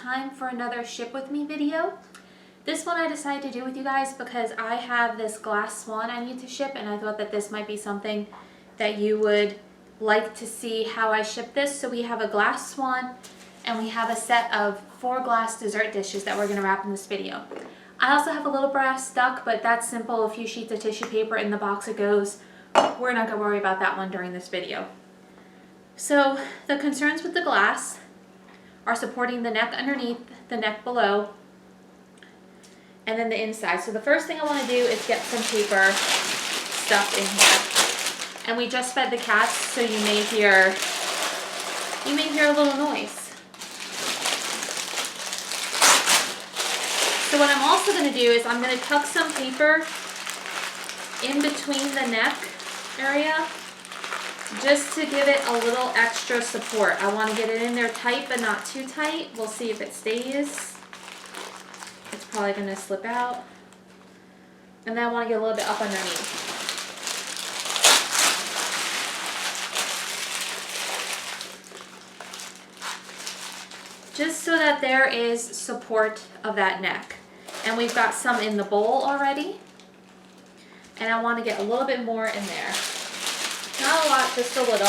time for another ship with me video. This one I decided to do with you guys because I have this glass swan I need to ship, and I thought that this might be something that you would like to see how I ship this. So we have a glass swan and we have a set of 4 glass dessert dishes that we're going to wrap in this video. I also have a little brass duck, but that's simple, a few sheets of tissue paper, in the box it goes. We're not going to worry about that one during this video. So the concerns with the glass are supporting the neck underneath, the neck below, and then the inside. So the first thing I want to do is get some paper stuffed in here. And we just fed the cats, so you may hear a little noise. So what I'm also going to do is I'm going to tuck some paper in between the neck area just to give it a little extra support. I want to get it in there tight but not too tight. We'll see if it stays. It's probably going to slip out. And then I want to get a little bit up underneath. Just so that there is support of that neck. And we've got some in the bowl already. And I want to get a little bit more in there. Not a lot, just a little.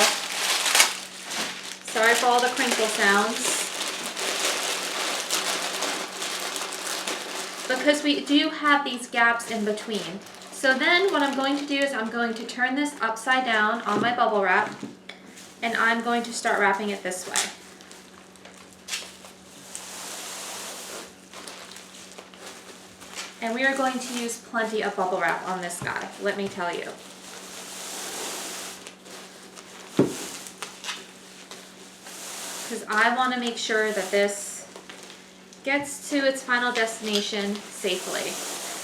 Sorry for all the crinkle sounds. Because we do have these gaps in between. So then what I'm going to do is I'm going to turn this upside down on my bubble wrap, and I'm going to start wrapping it this way. And we are going to use plenty of bubble wrap on this guy, let me tell you. Because I want to make sure that this gets to its final destination safely.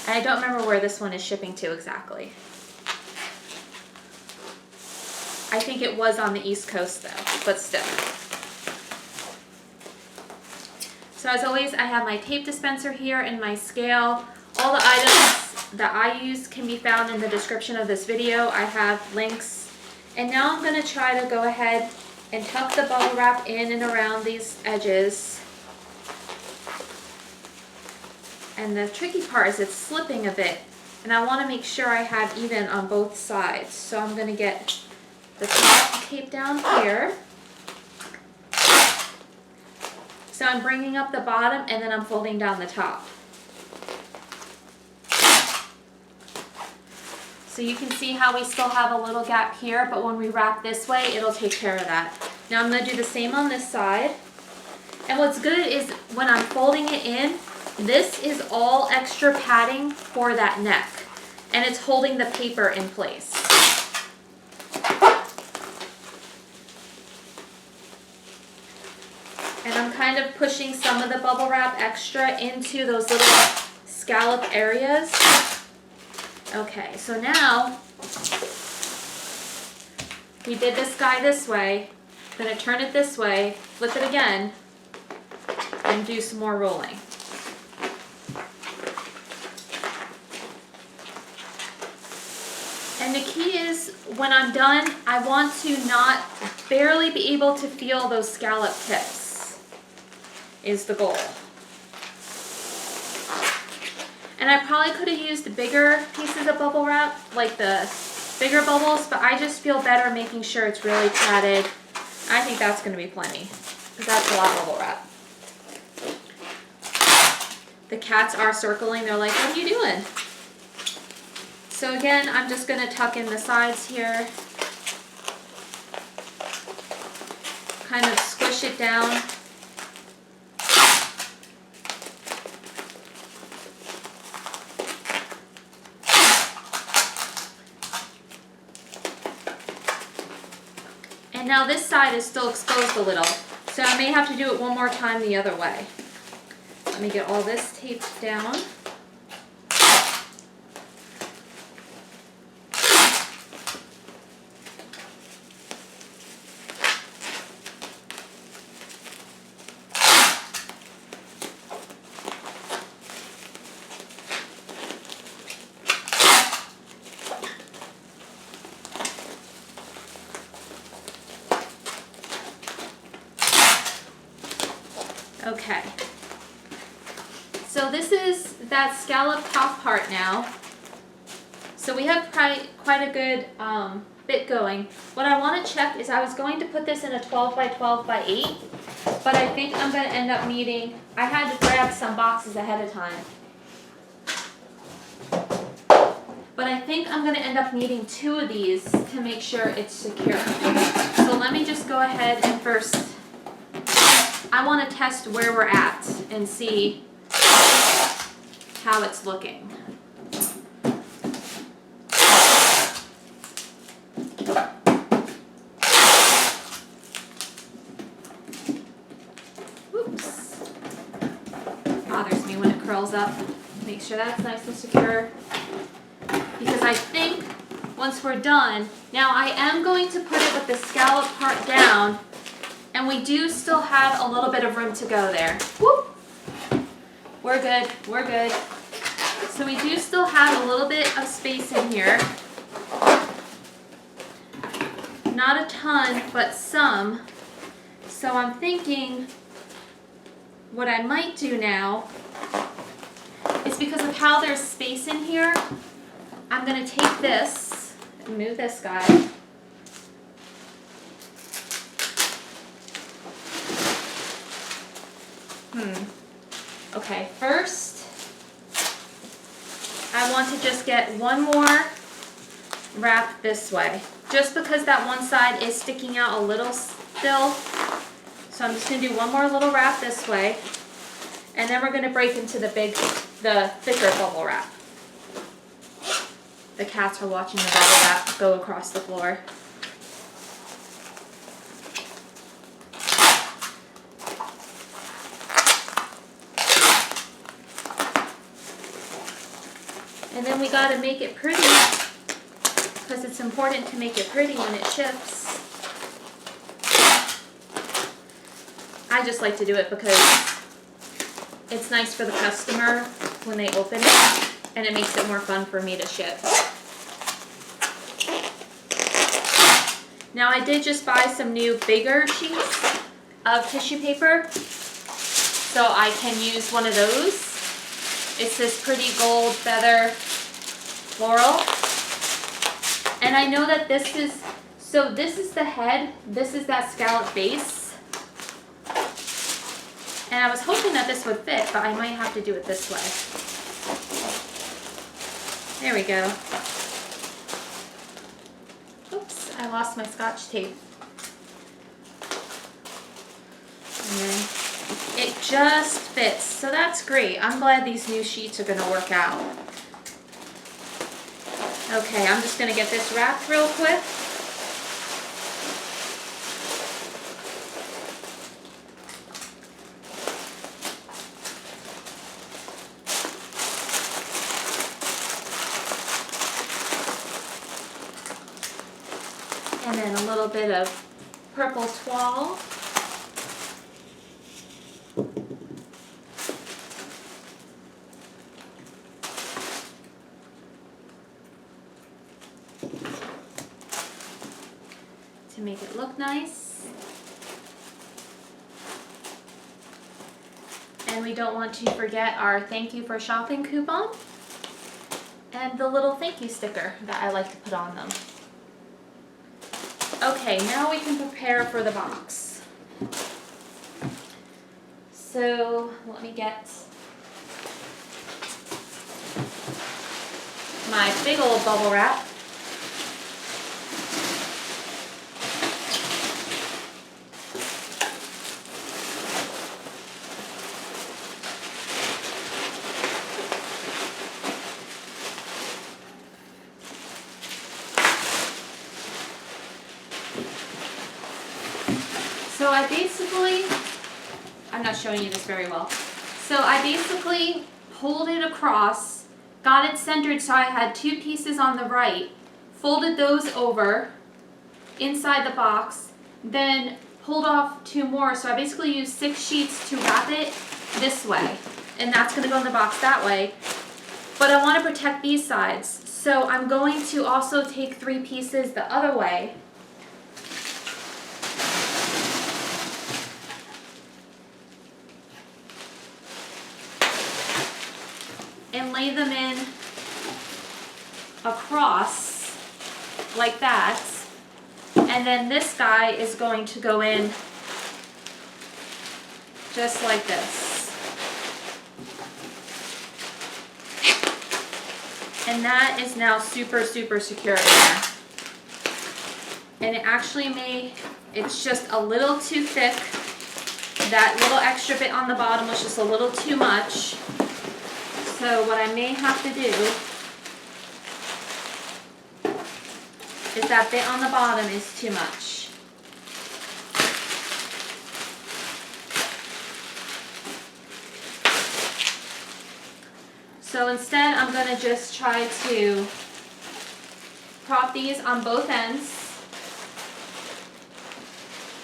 And I don't remember where this one is shipping to exactly. I think it was on the East Coast though, but still. So as always, I have my tape dispenser here and my scale. All the items that I use can be found in the description of this video. I have links. And now I'm going to try to go ahead and tuck the bubble wrap in and around these edges. And the tricky part is it's slipping a bit, and I want to make sure I have even on both sides. So I'm going to get the top tape down here. So I'm bringing up the bottom and then I'm folding down the top. So you can see how we still have a little gap here, but when we wrap this way, it'll take care of that. Now I'm going to do the same on this side. And what's good is when I'm folding it in, this is all extra padding for that neck. And it's holding the paper in place. And I'm kind of pushing some of the bubble wrap extra into those little scallop areas. Okay, so now we did this guy this way. I'm going to turn it this way, flip it again, and do some more rolling. And the key is, when I'm done, I want to not barely be able to feel those scallop tips, is the goal. And I probably could have used bigger pieces of bubble wrap, like the bigger bubbles, but I just feel better making sure it's really padded. I think that's going to be plenty, because that's a lot of bubble wrap. The cats are circling. They're like, what are you doing? So again, I'm just going to tuck in the sides here. Kind of squish it down. And now this side is still exposed a little, so I may have to do it one more time the other way. Let me get all this taped down. Okay, So this is that scalloped top part now. So we have quite a good bit going. What I want to check is I was going to put this in a 12 by 12 by 8, but I think I'm going to end up needing, I had to grab some boxes ahead of time. But I think I'm going to end up needing 2 of these to make sure it's secure. So let me just go ahead and first, I want to test where we're at and see how it's looking. Oops. Bothers me when it curls up. Make sure that's nice and secure. Because I think once we're done, now I am going to put it with the scallop part down, and we do still have a little bit of room to go there. Whoop. We're good, we're good. So we do still have a little bit of space in here. Not a ton, but some. So I'm thinking what I might do now is, because of how there's space in here, I'm going to take this and move this guy. Okay, first I want to just get one more wrap this way, just because that one side is sticking out a little still. So I'm just going to do one more little wrap this way, and then we're going to break into the thicker bubble wrap. The cats are watching the bubble wrap go across the floor. And then we got to make it pretty, because it's important to make it pretty when it ships. I just like to do it because it's nice for the customer when they open it, and it makes it more fun for me to ship. Now I did just buy some new bigger sheets of tissue paper, so I can use one of those. It's this pretty gold feather floral. And I know that this is, so this is the head, this is that scallop base. And I was hoping that this would fit, but I might have to do it this way. There we go. Oops, I lost my Scotch tape. And then it just fits, so that's great. I'm glad these new sheets are gonna work out. Okay, I'm just gonna get this wrapped real quick. And then a little bit of purple toile. To make it look nice. And we don't want to forget our thank you for shopping coupon and the little thank you sticker that I like to put on them. Okay, now we can prepare for the box. So let me get my big old bubble wrap. So I basically, I'm not showing you this very well. So I basically pulled it across, got it centered so I had 2 pieces on the right, folded those over inside the box, then pulled off 2 more. So I basically used 6 sheets to wrap it this way, and that's going to go in the box that way. But I want to protect these sides, so I'm going to also take 3 pieces the other way. and lay them in across like that. And then this guy is going to go in just like this. And that is now super, super secure in there. And it actually it's just a little too thick. That little extra bit on the bottom was just a little too much. So what I may have to do is that bit on the bottom is too much. So instead I'm going to just try to prop these on both ends.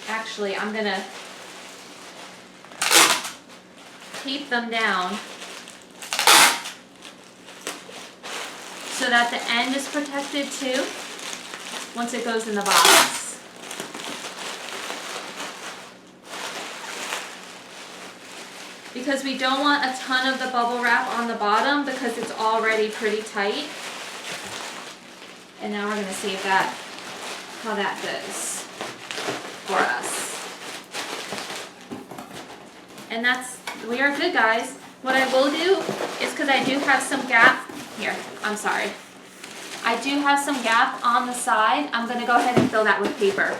Actually, I'm going to tape them down so that the end is protected too once it goes in the box. Because we don't want a ton of the bubble wrap on the bottom because it's already pretty tight. And now we're going to see how that goes for us. And we are good, guys. What I will do is, because I do have some gap here, I'm sorry. I do have some gap on the side. I'm going to go ahead and fill that with paper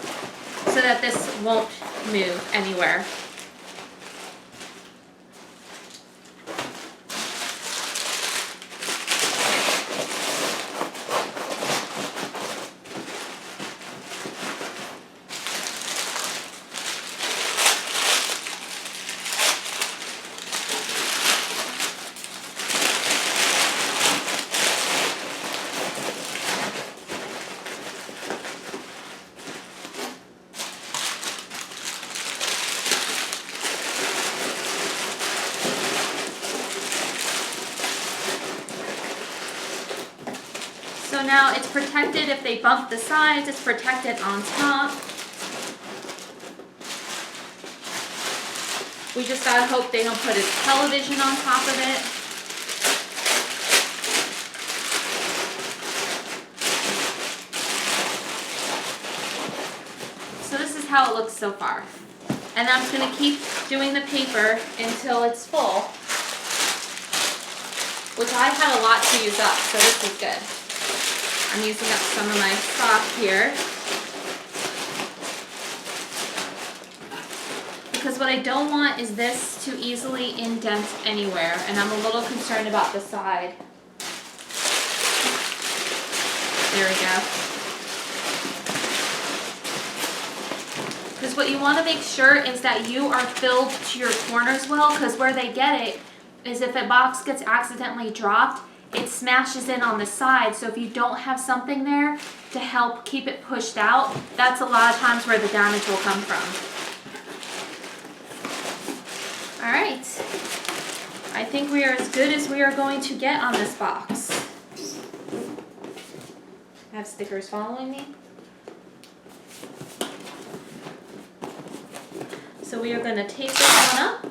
so that this won't move anywhere. So now it's protected if they bump the sides, it's protected on top. We just gotta hope they don't put a television on top of it. So this is how it looks so far. And I'm just gonna keep doing the paper until it's full, which I had a lot to use up, so this is good. I'm using up some of my stock here. Because what I don't want is this to easily indent anywhere, and I'm a little concerned about the side. There we go. Because what you want to make sure is that you are filled to your corners well, because where they get it is if a box gets accidentally dropped, it smashes in on the side. So if you don't have something there to help keep it pushed out, that's a lot of times where the damage will come from. All right, I think we are as good as we are going to get on this box. I have stickers following me. So we are going to tape this one up.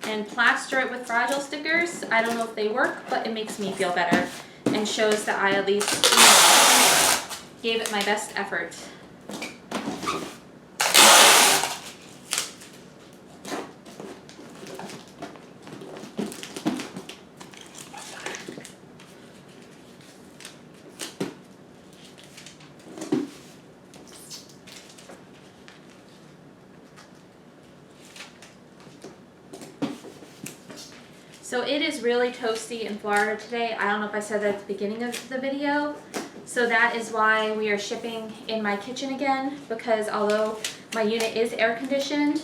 And plaster it with fragile stickers. I don't know if they work, but it makes me feel better and shows that I at least gave it my best effort. So it is really toasty in Florida today. I don't know if I said that at the beginning of the video. So that is why we are shipping in my kitchen again, because although my unit is air conditioned,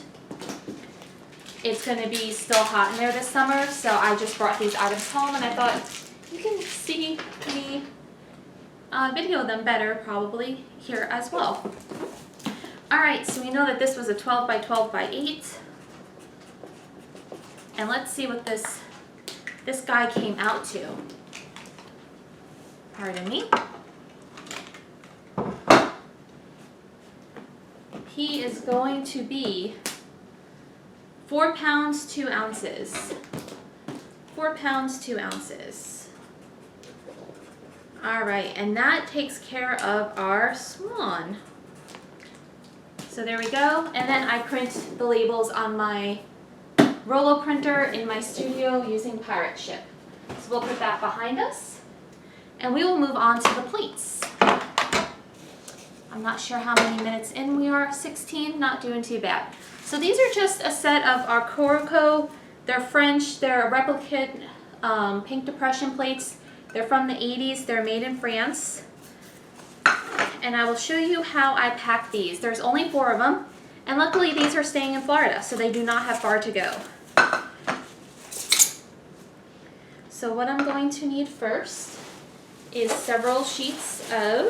it's going to be still hot in there this summer. So I just brought these items home and I thought you can see me video them better probably here as well. Alright, so we know that this was a 12 by 12 by 8. And let's see what this guy came out to. Pardon me. He is going to be 4 pounds, 2 ounces. 4 pounds, 2 ounces. All right, and that takes care of our swan. So there we go. And then I print the labels on my Rollo printer in my studio using Pirate Ship. So we'll put that behind us. And we will move on to the plates. I'm not sure how many minutes in we are. 16, not doing too bad. So these are just a set of our Coroco. They're French, they're replicate pink depression plates. They're from the 80s, they're made in France. And I will show you how I pack these. There's only 4 of them. And luckily these are staying in Florida, so they do not have far to go. So what I'm going to need first is several sheets of,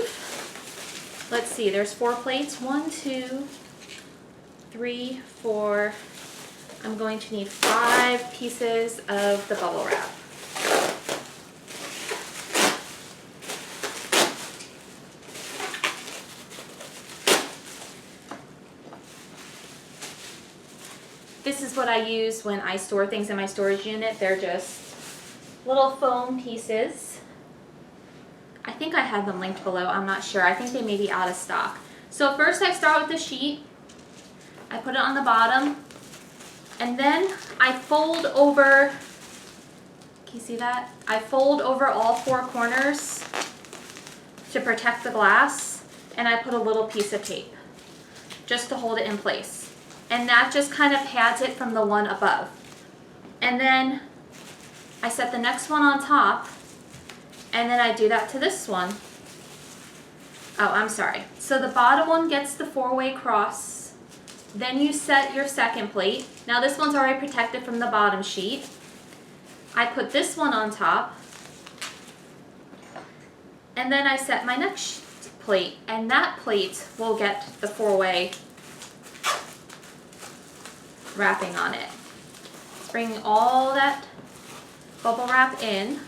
let's see, there's 4 plates. 1, 2, 3, 4. I'm going to need 5 pieces of the bubble wrap. This is what I use when I store things in my storage unit. They're just little foam pieces. I think I had them linked below. I'm not sure. I think they may be out of stock. So first I start with the sheet. I put it on the bottom. And then I fold over, can you see that? I fold over all 4 corners to protect the glass. And I put a little piece of tape just to hold it in place. And that just kind of pads it from the one above. And then I set the next one on top, and then I do that to this one. Oh, I'm sorry. So the bottom one gets the 4-way cross. Then you set your second plate. Now this one's already protected from the bottom sheet. I put this one on top, and then I set my next plate, and that plate will get the 4-way wrapping on it. Let's bring all that bubble wrap in.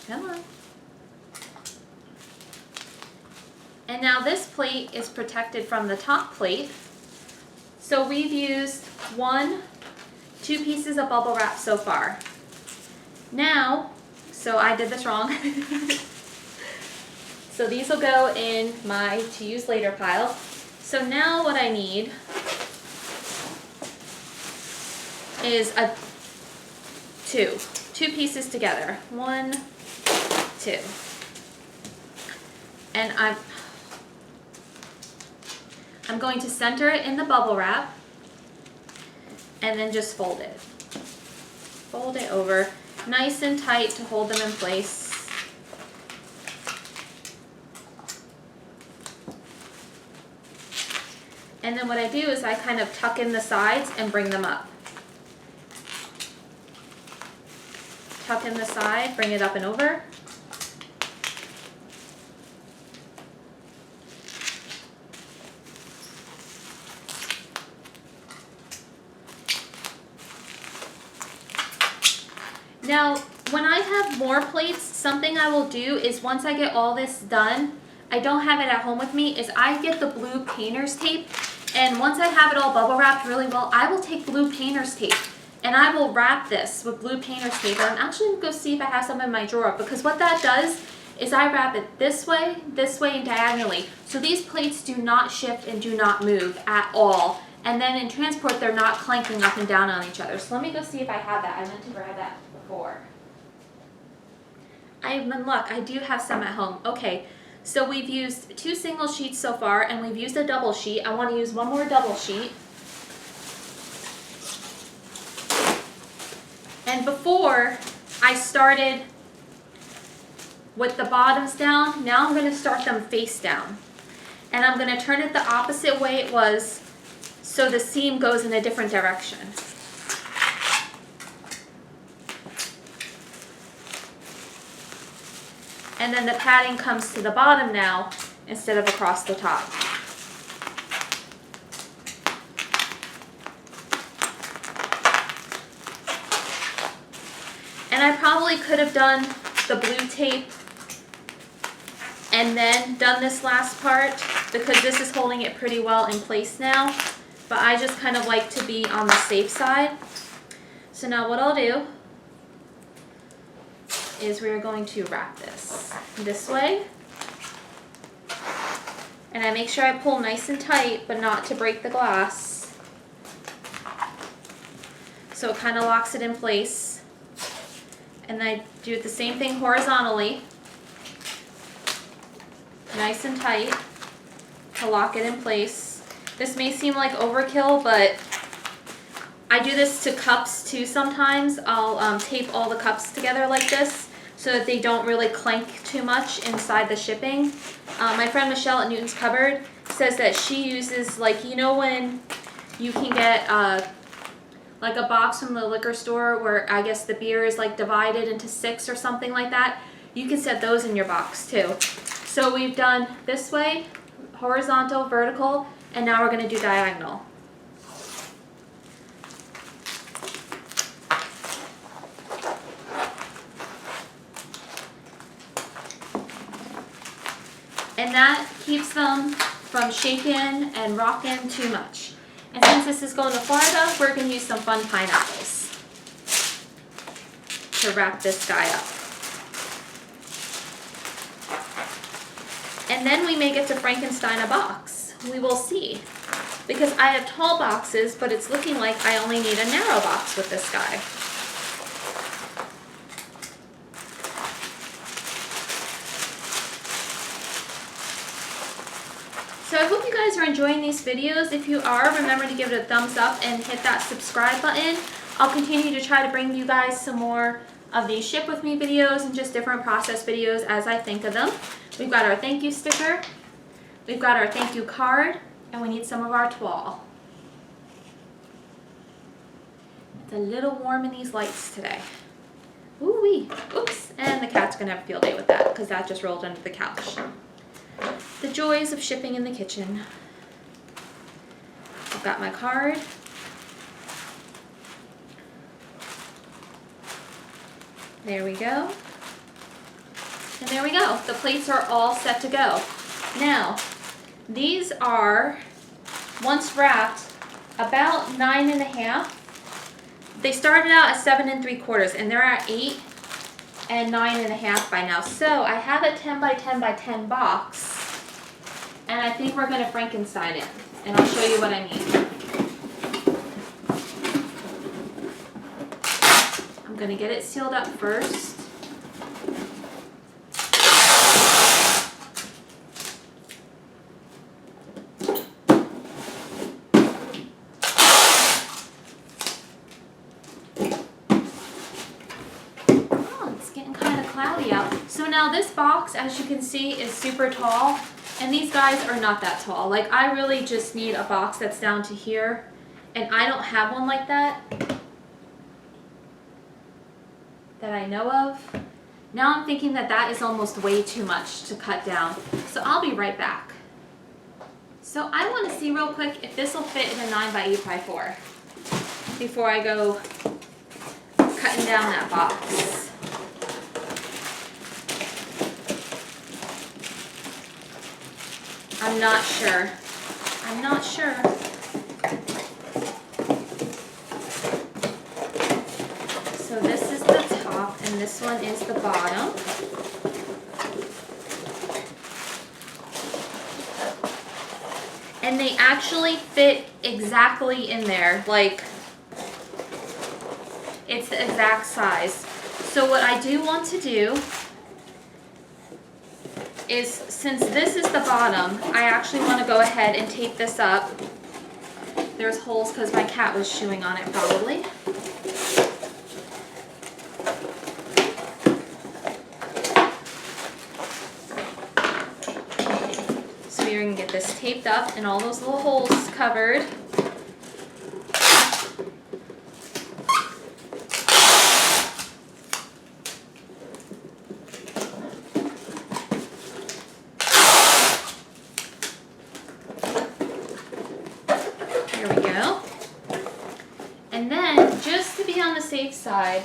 Come on. And now this plate is protected from the top plate. So we've used 1, 2 pieces of bubble wrap so far. Now, so I did this wrong. So these will go in my to use later pile. So now what I need is two pieces together. 1, 2. And I'm going to center it in the bubble wrap and then just fold it. Fold it over nice and tight to hold them in place. And then what I do is I kind of tuck in the sides and bring them up. Tuck in the side, bring it up and over. Now, when I have more plates, something I will do is once I get all this done, I don't have it at home with me, is I get the blue painter's tape. And once I have it all bubble wrapped really well, I will take blue painter's tape and I will wrap this with blue painter's tape. And I'm actually going to go see if I have some in my drawer, because what that does is I wrap it this way, and diagonally. So these plates do not shift and do not move at all. And then in transport, they're not clanking up and down on each other. So let me go see if I have that. I meant to grab that before. I am in luck. I do have some at home. Okay. So we've used 2 single sheets so far, and we've used a double sheet. I want to use one more double sheet. And before I started with the bottoms down, now I'm going to start them face down. And I'm going to turn it the opposite way it was, so the seam goes in a different direction. And then the padding comes to the bottom now instead of across the top. And I probably could have done the blue tape and then done this last part, because this is holding it pretty well in place now. But I just kind of like to be on the safe side. So now what I'll do is we're going to wrap this way. And I make sure I pull nice and tight, but not to break the glass. So it kind of locks it in place. And I do the same thing horizontally. Nice and tight to lock it in place. This may seem like overkill, but I do this to cups too sometimes. I'll tape all the cups together like this so that they don't really clank too much inside the shipping. My friend Michelle at Newton's Cupboard says that she uses, like, you know when you can get like a box from the liquor store where I guess the beer is like divided into 6 or something like that? You can set those in your box too. So we've done this way, horizontal, vertical, and now we're going to do diagonal. And that keeps them from shaking and rocking too much. And since this is going to Florida, we're going to use some fun pineapples to wrap this guy up. And then we may get to Frankenstein a box. We will see. Because I have tall boxes, but it's looking like I only need a narrow box with this guy. So I hope you guys are enjoying these videos. If you are, remember to give it a thumbs up and hit that subscribe button. I'll continue to try to bring you guys some more of these ship with me videos and just different process videos as I think of them. We've got our thank you sticker, we've got our thank you card, and we need some of our toile. It's a little warm in these lights today. Ooh-wee. Oops. And the cat's gonna have a field day with that because that just rolled under the couch. The joys of shipping in the kitchen. I've got my card. There we go. And there we go. The plates are all set to go. Now, these are, once wrapped, about 9.5. They started out at 7 3/4, and they're at 8 and 9.5 by now. So I have a 10 by 10 by 10 box, and I think we're going to Frankenstein it, and I'll show you what I mean. I'm going to get it sealed up first. So now this box, as you can see, is super tall, and these guys are not that tall. Like, I really just need a box that's down to here, and I don't have one like that I know of. Now I'm thinking that that is almost way too much to cut down, so I'll be right back. So I want to see real quick if this will fit in a 9 by 8 by 4 before I go cutting down that box. I'm not sure. I'm not sure. So this is the top and this one is the bottom. And they actually fit exactly in there. Like, it's the exact size. So what I do want to do is, since this is the bottom, I actually want to go ahead and tape this up. There's holes because my cat was chewing on it probably. So you're going to get this taped up and all those little holes covered. Safe side,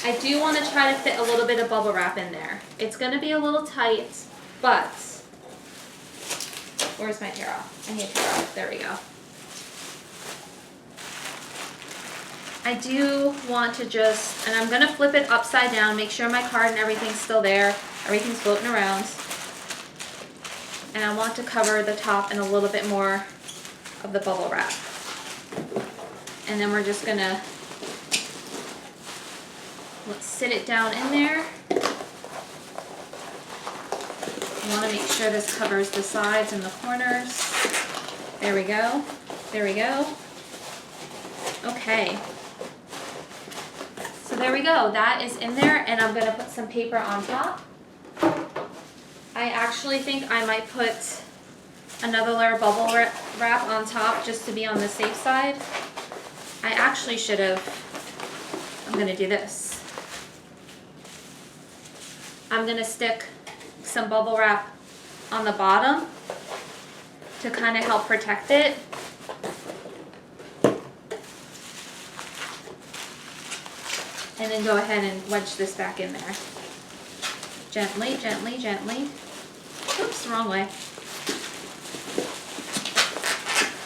I do want to try to fit a little bit of bubble wrap in there. It's going to be a little tight, but Where's my tear off? I need a tear off. There we go. I do want to just, and I'm gonna flip it upside down, make sure my card and everything's still there, everything's floating around. And I want to cover the top in a little bit more of the bubble wrap. And then we're just gonna, let's sit it down in there. I wanna make sure this covers the sides and the corners. There we go, there we go. Okay. So there we go, that is in there, and I'm gonna put some paper on top. I actually think I might put another layer of bubble wrap on top just to be on the safe side. I actually should have, I'm gonna do this. I'm gonna stick some bubble wrap on the bottom to kind of help protect it. And then go ahead and wedge this back in there. Gently, gently, gently. Oops, wrong way.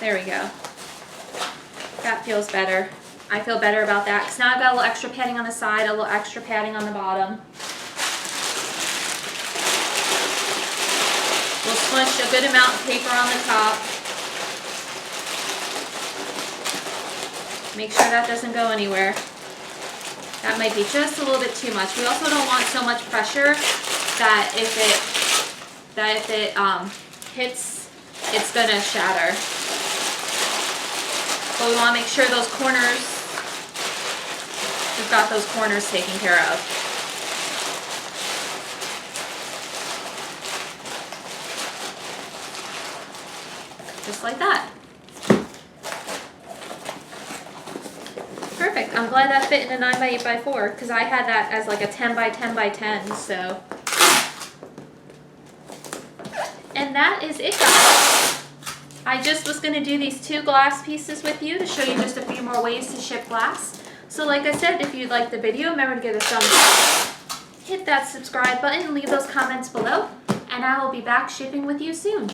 There we go. That feels better. I feel better about that because now I've got a little extra padding on the side, a little extra padding on the bottom. We'll smush a good amount of paper on the top. Make sure that doesn't go anywhere. That might be just a little bit too much. We also don't want so much pressure that if it hits, it's gonna shatter. But we want to make sure those corners, we've got those corners taken care of. Just like that. Perfect. I'm glad that fit in a 9x8x4 because I had that as like a 10x10x10, so. And that is it, guys. I just was going to do these 2 glass pieces with you to show you just a few more ways to ship glass. So like I said, if you liked the video, remember to give it a thumbs up, hit that subscribe button, and leave those comments below, and I will be back shipping with you soon.